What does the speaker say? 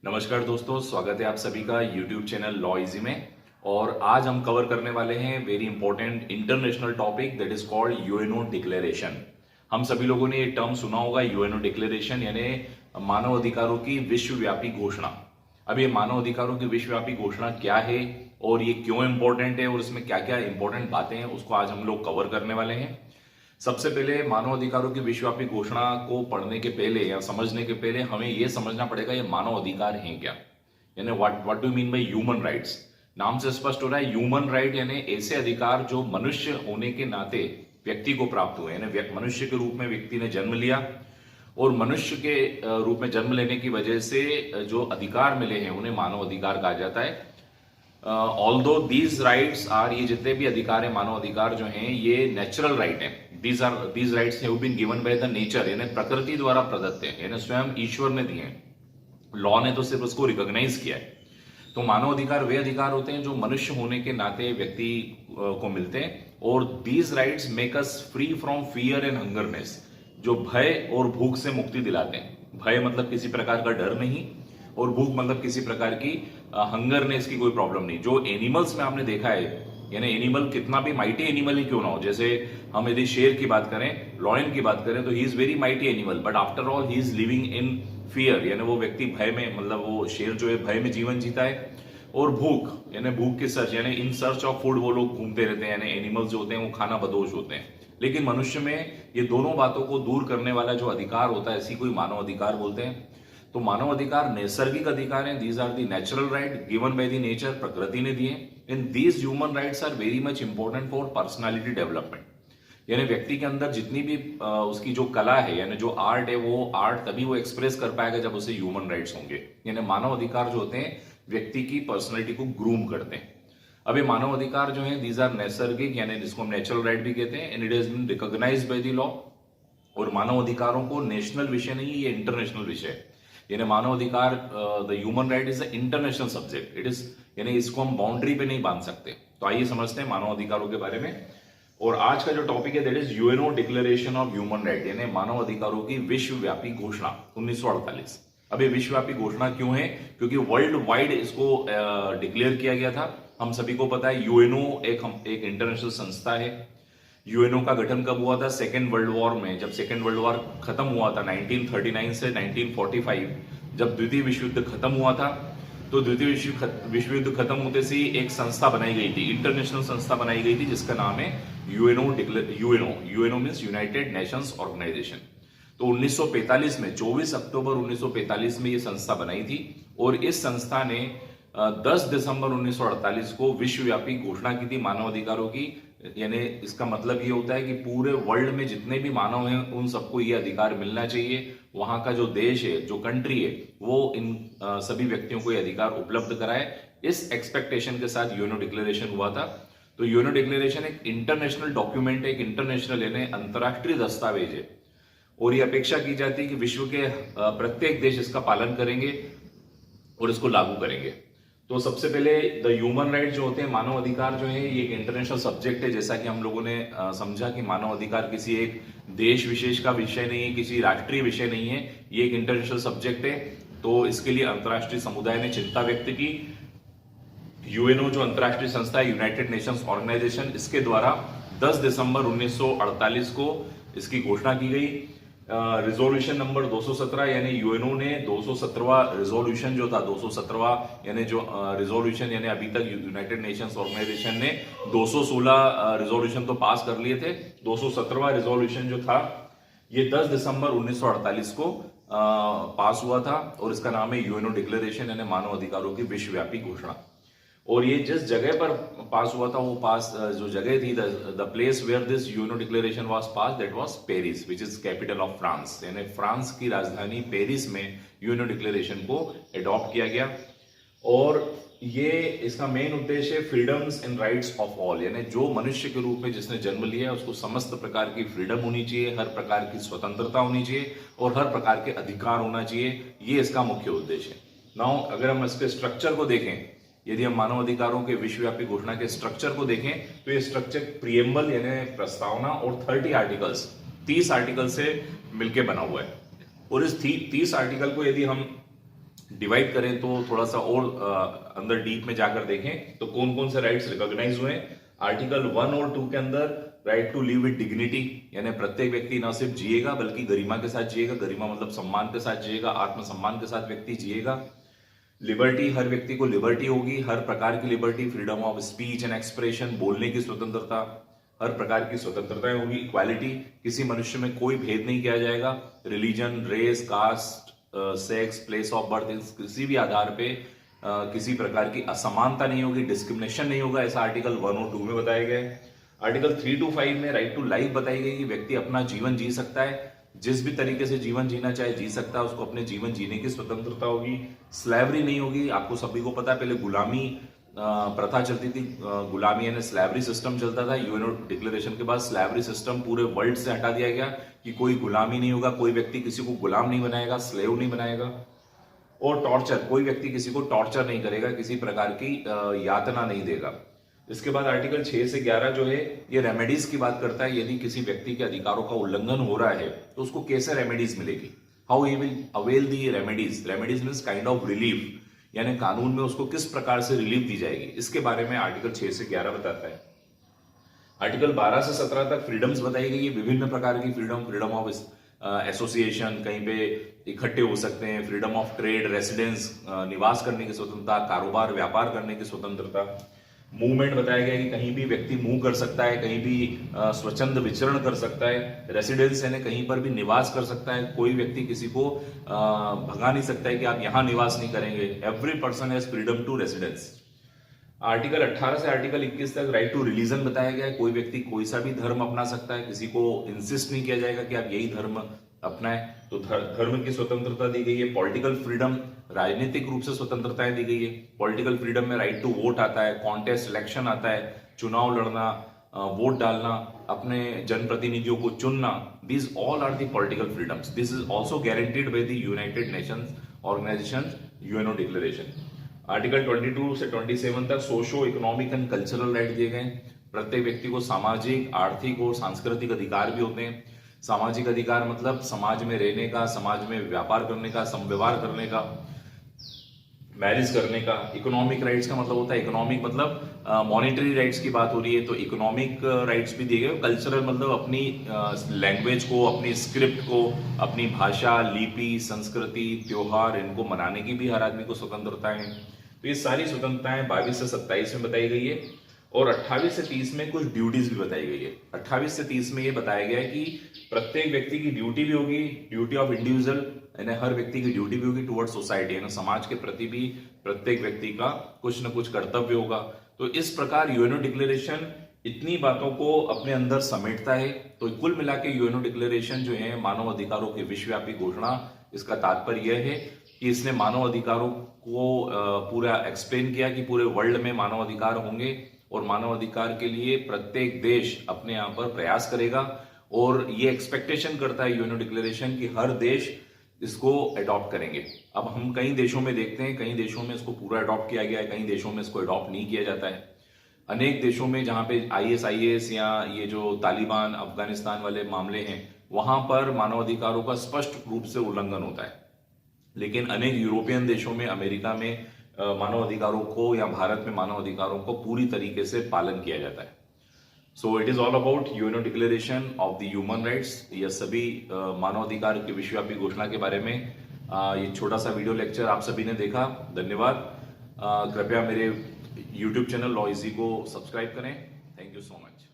नमस्कार दोस्तों, स्वागत है आप सभी का YouTube चैनल लॉ इजी में। और आज हम कवर करने वाले हैं very important international topic that is called UNO declaration. हम सभी लोगों ने ये टर्म सुना होगा, यूएनओ डिक्लेरेशन यानी मानव अधिकारों की विश्वव्यापी घोषणा। अब ये मानव अधिकारों की विश्वव्यापी घोषणा क्या है और ये क्यों इंपॉर्टेंट है और इसमें क्या क्या इंपॉर्टेंट बातें हैं उसको आज हम लोग कवर करने वाले हैं। सबसे पहले मानव अधिकारों की विश्वव्यापी घोषणा को पढ़ने के पहले या समझने के पहले हमें यह समझना पड़ेगा ये मानव अधिकार हैं क्या, यानी what do mean by human rights. नाम से स्पष्ट हो रहा है, ह्यूमन राइट यानी ऐसे अधिकार जो मनुष्य होने के नाते व्यक्ति को प्राप्त हुए, यानी मनुष्य के रूप में व्यक्ति ने जन्म लिया और मनुष्य के रूप में जन्म लेने की वजह से जो अधिकार मिले हैं उन्हें मानव अधिकार कहा जाता है। ऑल्दो दीज राइट्स आर, ये जितने भी अधिकार है मानव अधिकार जो हैं ये नेचुरल राइट है। These rights have been given by the nature, यानी प्रकृति द्वारा प्रदत्त है, यानी स्वयं ईश्वर ने दिए हैं। लॉ ने तो सिर्फ उसको रिकॉग्नाइज किया है। तो मानव अधिकार वे अधिकार होते हैं जो मनुष्य होने के नाते व्यक्ति को मिलते हैं। और these rights make us free from fear and hungerness, जो भय और भूख से मुक्ति दिलाते हैं। भय मतलब किसी प्रकार का डर नहीं, और भूख मतलब किसी प्रकार की हंगरनेस की कोई प्रॉब्लम नहीं। जो एनिमल्स में आपने देखा है, यानी एनिमल कितना भी माइटी एनिमल ही क्यों ना हो, जैसे हम यदि शेर की बात करें, लॉयन की बात करें, तो he is very mighty animal but after all he is living in fear, यानी वो व्यक्ति भय में, मतलब वो शेर जो है भय में जीवन जीता है। और भूख यानी भूख के सर्च, यानी इन सर्च ऑफ फूड वो लोग घूमते रहते हैं, यानी एनिमल्स जो होते हैं वो खाना बदोश होते हैं। लेकिन मनुष्य में ये दोनों बातों को दूर करने वाला जो अधिकार होता है इसी को मानव अधिकार बोलते हैं। तो मानव अधिकार नैसर्गिक अधिकार हैं, these are the natural right given by the nature, प्रकृति ने दिए। इन these human rights are very much important for personality development, यानी व्यक्ति के अंदर जितनी भी उसकी जो कला है, यानी जो आर्ट है, वो आर्ट तभी वो एक्सप्रेस कर पाएगा जब उसे ह्यूमन राइट्स होंगे। यानी मानव अधिकार जो होते हैं व्यक्ति की पर्सनैलिटी को ग्रूम करते हैं। अब ये मानव अधिकार जो है दीज आर नैसर्गिक, यानी जिसको हम नेचुरल राइट भी कहते हैं, and it has been recognised by the law. और मानव अधिकारों को नेशनल विषय नहीं, ये इंटरनेशनल विषय है। यानी मानव अधिकार, the human right is a international subject, it is, यानी इसको हम बाउंड्री पे नहीं बांध सकते। तो आइए समझते हैं मानव अधिकारों के बारे में। और आज का जो टॉपिक है that is UNO declaration of human right, यानी मानव अधिकारों की विश्वव्यापी घोषणा 1948। अब ये विश्वव्यापी घोषणा क्यों है? क्योंकि वर्ल्ड वाइड इसको डिक्लेयर किया गया था। हम सभी को पता है यूएनओ एक इंटरनेशनल संस्था है। यूएनओ का गठन कब हुआ था? सेकेंड वर्ल्ड वॉर में। जब सेकेंड वर्ल्ड वॉर खत्म हुआ था 1939 से 1945, जब द्वितीय विश्व युद्ध खत्म हुआ था, तो द्वितीय विश्व युद्ध खत्म होते से एक संस्था बनाई गई थी, इंटरनेशनल संस्था बनाई गई थी जिसका नाम है UNO. UNO means United Nations Organisation. तो 1945 में, 24 अक्टूबर 1945 में ये संस्था बनाई थी। और इस संस्था ने 10 दिसंबर 1948 को विश्वव्यापी घोषणा की थी मानव अधिकारों की। यानी इसका मतलब ये होता है कि पूरे वर्ल्ड में जितने भी मानव हैं उन सबको ये अधिकार मिलना चाहिए। वहां का जो देश है, जो कंट्री है, वो इन सभी व्यक्तियों को ये अधिकार उपलब्ध कराए। इस एक्सपेक्टेशन के साथ यूएनओ डिक्लेरेशन हुआ था। तो यूएनओ डिक्लेरेशन एक इंटरनेशनल डॉक्यूमेंट है, एक इंटरनेशनल यानी अंतर्राष्ट्रीय दस्तावेज है। और ये अपेक्षा की जाती है कि विश्व के प्रत्येक देश इसका पालन करेंगे और इसको लागू करेंगे। तो सबसे पहले द ह्यूमन राइट जो होते हैं, मानव अधिकार जो है, ये एक इंटरनेशनल सब्जेक्ट है। जैसा कि हम लोगों ने समझा कि मानव अधिकार किसी एक देश विशेष का विषय नहीं है, किसी राष्ट्रीय विषय नहीं है, ये एक इंटरनेशनल सब्जेक्ट है। तो इसके लिए अंतर्राष्ट्रीय समुदाय ने चिंता व्यक्त की। यूएनओ जो अंतर्राष्ट्रीय संस्था है, यूनाइटेड नेशंस ऑर्गेनाइजेशन, इसके द्वारा 10 दिसंबर 1948 को इसकी घोषणा की गई। रिजोल्यूशन नंबर 217, यानी यूएनओ ने 217वां रिजोल्यूशन जो था, 217वां यानी जो रिजोल्यूशन, यानी अभी तक यूनाइटेड नेशंस ऑर्गेनाइजेशन ने 216 रिजोल्यूशन तो पास कर लिए थे। 217वां रिजोल्यूशन जो था ये 10 दिसंबर 1948 को पास हुआ था और इसका नाम है यूएनओ डिक्लेरेशन, यानी मानव अधिकारों की विश्वव्यापी घोषणा। और ये जिस जगह पर पास हुआ था, वो जो जगह थी, the place where this UNO declaration was pass, that was Paris, which is capital of France. यानी फ्रांस की राजधानी पेरिस में यूएनओ डिक्लेरेशन को अडॉप्ट किया गया। और ये इसका मेन उद्देश्य है freedoms and rights of all, यानी जो मनुष्य के रूप में जिसने जन्म लिया है उसको समस्त प्रकार की फ्रीडम होनी चाहिए, हर प्रकार की स्वतंत्रता होनी चाहिए और हर प्रकार के अधिकार होना चाहिए। ये इसका मुख्य उद्देश्य है। नाउ अगर हम इसके स्ट्रक्चर को देखें, यदि हम मानव अधिकारों के विश्वव्यापी घोषणा के स्ट्रक्चर को देखें तो ये स्ट्रक्चर प्रिएम्बल यानी प्रस्तावना और 30 आर्टिकल्स, 30 आर्टिकल से मिलकर बना हुआ है। और इस 30 आर्टिकल को यदि हम डिवाइड करें तो थोड़ा सा और अंदर डीप में जाकर देखें तो कौन कौन से राइट्स रिकॉग्नाइज हुए। आर्टिकल 1 और 2 के अंदर right to live with dignity, यानी प्रत्येक व्यक्ति न सिर्फ जिएगा बल्कि गरिमा के साथ जिएगा। गरिमा मतलब सम्मान के साथ जिएगा, आत्मसम्मान के साथ व्यक्ति जिएगा। लिबर्टी, हर व्यक्ति को लिबर्टी होगी, हर प्रकार की liberty, freedom of speech and expression, बोलने की स्वतंत्रता, हर प्रकार की स्वतंत्रताएं होगी। इक्वालिटी, किसी मनुष्य में कोई भेद नहीं किया जाएगा। Religion, race, caste, sex, place of birth, किसी भी आधार पे किसी प्रकार की असमानता नहीं होगी, डिस्क्रिमिनेशन नहीं होगा, ऐसा आर्टिकल 1 और 2 में बताया गया है। आर्टिकल 3 to 5 में राइट टू लाइफ बताई गई कि व्यक्ति अपना जीवन जी सकता है, जिस भी तरीके से जीवन जीना चाहे जी सकता है, उसको अपने जीवन जीने की स्वतंत्रता होगी। स्लैवरी नहीं होगी, आपको सभी को पता है पहले गुलामी प्रथा चलती थी, गुलामी यानी स्लैवरी सिस्टम चलता था। यूएनओ डिक्लेरेशन के बाद स्लैवरी सिस्टम पूरे वर्ल्ड से हटा दिया गया कि कोई गुलामी नहीं होगा, कोई व्यक्ति किसी को गुलाम नहीं बनाएगा, स्लेव नहीं बनाएगा। और टॉर्चर, कोई व्यक्ति किसी को टॉर्चर नहीं करेगा, किसी प्रकार की यातना नहीं देगा। इसके बाद आर्टिकल 6 से 11 जो है ये रेमेडीज की बात करता है। यदि किसी व्यक्ति के अधिकारों का उल्लंघन हो रहा है तो उसको कैसे रेमेडीज मिलेगी, how he will avail the remedies. Remedies means kind of relief, यानी कानून में उसको किस प्रकार से रिलीफ दी जाएगी, इसके बारे में आर्टिकल 6 से 11 बताता है। आर्टिकल 12 से 17 तक फ्रीडम्स बताई गई है, विभिन्न प्रकार की फ्रीडम, फ्रीडम ऑफ एसोसिएशन, कहीं पे इकट्ठे हो सकते हैं, फ्रीडम ऑफ ट्रेड, रेसिडेंस, निवास करने की स्वतंत्रता, कारोबार व्यापार करने की स्वतंत्रता। मूवमेंट बताया गया कि कहीं भी व्यक्ति मूव कर सकता है, कहीं भी स्वच्छंद विचरण कर सकता है। रेसिडेंस यानी कहीं पर भी निवास कर सकता है, कोई व्यक्ति किसी को भगा नहीं सकता है कि आप यहां निवास नहीं करेंगे। Every person has freedom to residence. Article 18 से आर्टिकल 21 तक राइट टू रिलीजन बताया गया है, कोई व्यक्ति कोई सा भी धर्म अपना सकता है, किसी को इंसिस्ट नहीं किया जाएगा कि आप यही धर्म अपनाएं। तो धर्म की स्वतंत्रता दी गई है। पॉलिटिकल फ्रीडम, राजनीतिक रूप से स्वतंत्रताएं दी गई है। पॉलिटिकल फ्रीडम में राइट टू वोट आता है, कॉन्टेस्ट इलेक्शन आता है, चुनाव लड़ना, वोट डालना, अपने जनप्रतिनिधियों को चुनना। These all are the political freedoms. This is also guaranteed by the United Nations Organisation, UNO declaration. Article 22 से 27 तक socio economic and cultural right दिए गए। प्रत्येक व्यक्ति को सामाजिक, आर्थिक और सांस्कृतिक अधिकार भी होते हैं। सामाजिक अधिकार मतलब समाज में रहने का, समाज में व्यापार करने का, समव्यवहार करने का, मैरिज करने का। इकोनॉमिक राइट्स का मतलब होता है, इकोनॉमिक मतलब मॉनेटरी राइट्स की बात हो रही है तो इकोनॉमिक राइट्स भी दिए गए। कल्चरल मतलब अपनी लैंग्वेज को, अपनी स्क्रिप्ट को, अपनी भाषा, लिपि, संस्कृति, त्योहार, इनको मनाने की भी हर आदमी को स्वतंत्रता है। तो ये सारी स्वतंत्रताएं 22 से 27 में बताई गई है। और 28 से 30 में कुछ ड्यूटीज भी बताई गई है। 28 से 30 में ये बताया गया है कि प्रत्येक व्यक्ति की ड्यूटी भी होगी, ड्यूटी ऑफ इंडिविजुअल, यानी हर व्यक्ति की ड्यूटी भी होगी टुवर्ड सोसाइटी, यानी समाज के प्रति भी प्रत्येक व्यक्ति का कुछ न कुछ कर्तव्य होगा। तो इस प्रकार यूएनओ डिक्लेरेशन इतनी बातों को अपने अंदर समेटता है। तो कुल मिला के यूएनओ डिक्लेरेशन जो है मानव अधिकारों की विश्वव्यापी घोषणा, इसका तात्पर्य यह है कि इसने मानव अधिकारों को पूरा एक्सप्लेन किया कि पूरे वर्ल्ड में मानव अधिकार होंगे और मानव अधिकार के लिए प्रत्येक देश अपने यहाँ पर प्रयास करेगा। और ये एक्सपेक्टेशन करता है यूएनओ डिक्लेरेशन कि हर देश इसको अडॉप्ट करेंगे। अब हम कई देशों में देखते हैं, कई देशों में इसको पूरा अडॉप्ट किया गया है, कई देशों में इसको अडॉप्ट नहीं किया जाता है। अनेक देशों में जहां पे आईएसआईएस या ये जो तालिबान, अफगानिस्तान वाले मामले हैं, वहां पर मानवाधिकारों का स्पष्ट रूप से उल्लंघन होता है। लेकिन अनेक यूरोपियन देशों में, अमेरिका में मानवाधिकारों को या भारत में मानवाधिकारों को पूरी तरीके से पालन किया जाता है। So it is all about UNO declaration of the human rights. यह सभी मानवाधिकार की विश्वव्यापी घोषणा के बारे में ये छोटा सा वीडियो लेक्चर आप सभी ने देखा। धन्यवाद। कृपया मेरे यूट्यूब चैनल लॉ इजी को सब्सक्राइब करें। Thank you so much.